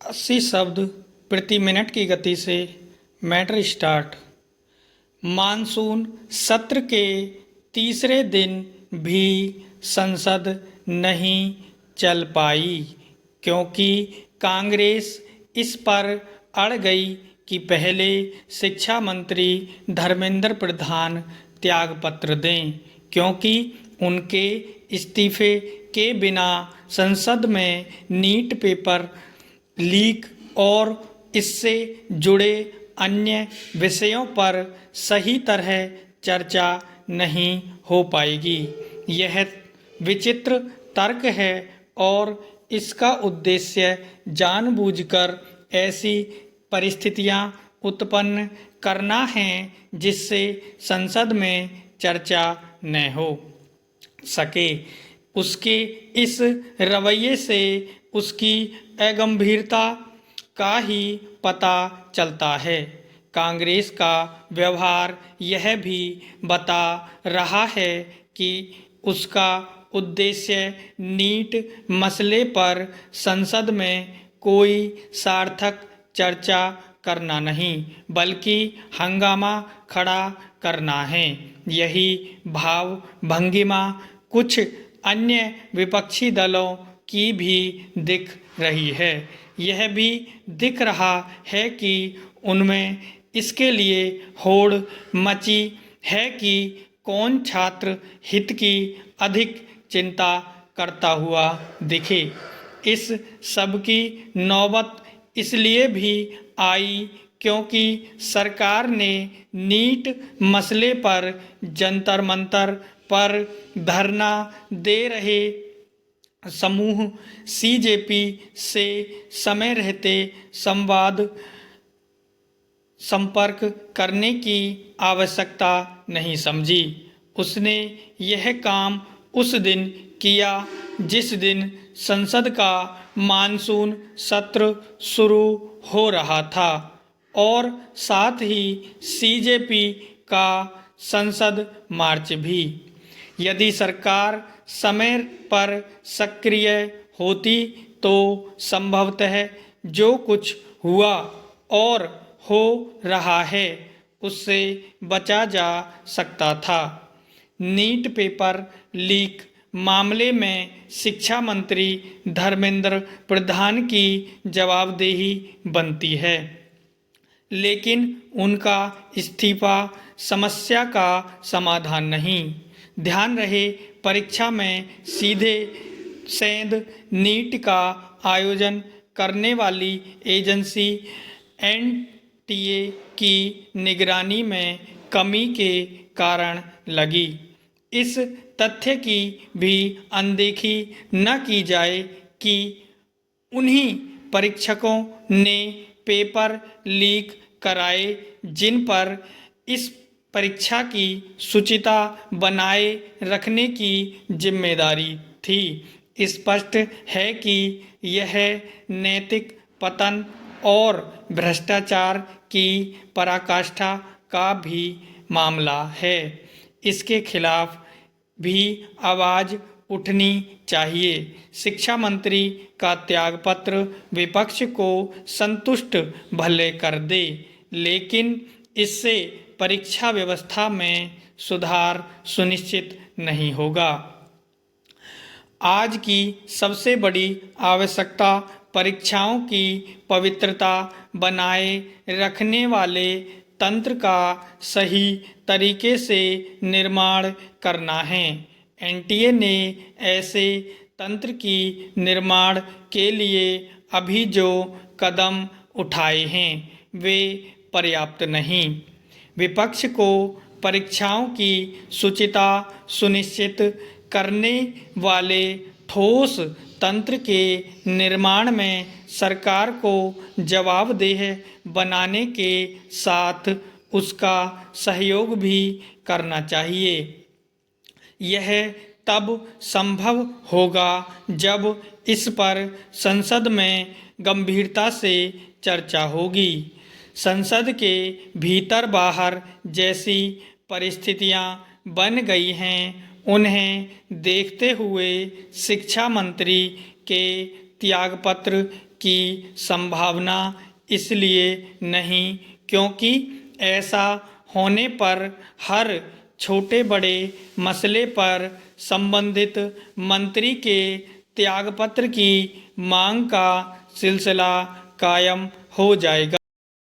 80 शब्द प्रति मिनट की गति से मैटर स्टार्ट। मानसून सत्र के तीसरे दिन भी संसद नहीं चल पाई क्योंकि कांग्रेस इस पर अड़ गई कि पहले शिक्षा मंत्री धर्मेंद्र प्रधान त्यागपत्र दें, क्योंकि उनके इस्तीफे के बिना संसद में नीट पेपर लीक और इससे जुड़े अन्य विषयों पर सही तरह चर्चा नहीं हो पाएगी। यह विचित्र तर्क है और इसका उद्देश्य जानबूझकर ऐसी परिस्थितियां उत्पन्न करना है जिससे संसद में चर्चा न हो सके। उसके इस रवैये से उसकी अगंभीरता का ही पता चलता है। कांग्रेस का व्यवहार यह भी बता रहा है कि उसका उद्देश्य नीट मसले पर संसद में कोई सार्थक चर्चा करना नहीं बल्कि हंगामा खड़ा करना है। यही भाव भंगिमा कुछ अन्य विपक्षी दलों की भी दिख रही है। यह भी दिख रहा है कि उनमें इसके लिए होड़ मची है कि कौन छात्र हित की अधिक चिंता करता हुआ दिखे। इस सब की नौबत इसलिए भी आई क्योंकि सरकार ने नीट मसले पर जंतर मंतर पर धरना दे रहे समूह सीजेपी से समय रहते संपर्क करने की आवश्यकता नहीं समझी। उसने यह काम उस दिन किया जिस दिन संसद का मानसून सत्र शुरू हो रहा था और साथ ही सीजेपी का संसद मार्च भी। यदि सरकार समय पर सक्रिय होती तो संभवतः जो कुछ हुआ और हो रहा है उससे बचा जा सकता था। नीट पेपर लीक मामले में शिक्षा मंत्री धर्मेंद्र प्रधान की जवाबदेही बनती है, लेकिन उनका इस्तीफा समस्या का समाधान नहीं। ध्यान रहे, परीक्षा में सीधे सेंध नीट का आयोजन करने वाली एजेंसी एनटीए की निगरानी में कमी के कारण लगी। इस तथ्य की भी अनदेखी न की जाए कि उन्हीं परीक्षकों ने पेपर लीक कराए जिन पर इस परीक्षा की शुचिता बनाए रखने की जिम्मेदारी थी। स्पष्ट है कि यह नैतिक पतन और भ्रष्टाचार की पराकाष्ठा का भी मामला है। इसके खिलाफ भी आवाज़ उठनी चाहिए। शिक्षा मंत्री का त्यागपत्र विपक्ष को संतुष्ट भले कर दे, लेकिन इससे परीक्षा व्यवस्था में सुधार सुनिश्चित नहीं होगा। आज की सबसे बड़ी आवश्यकता परीक्षाओं की पवित्रता बनाए रखने वाले तंत्र का सही तरीके से निर्माण करना है। एनटीए ने ऐसे तंत्र की निर्माण के लिए अभी जो कदम उठाए हैं वे पर्याप्त नहीं। विपक्ष को परीक्षाओं की शुचिता सुनिश्चित करने वाले ठोस तंत्र के निर्माण में सरकार को जवाबदेह बनाने के साथ उसका सहयोग भी करना चाहिए। यह तब संभव होगा जब इस पर संसद में गंभीरता से चर्चा होगी। संसद के भीतर बाहर जैसी परिस्थितियां बन गई हैं, उन्हें देखते हुए शिक्षा मंत्री के त्यागपत्र की संभावना इसलिए नहीं क्योंकि ऐसा होने पर हर छोटे बड़े मसले पर संबंधित मंत्री के त्यागपत्र की मांग का सिलसिला कायम हो जाएगा।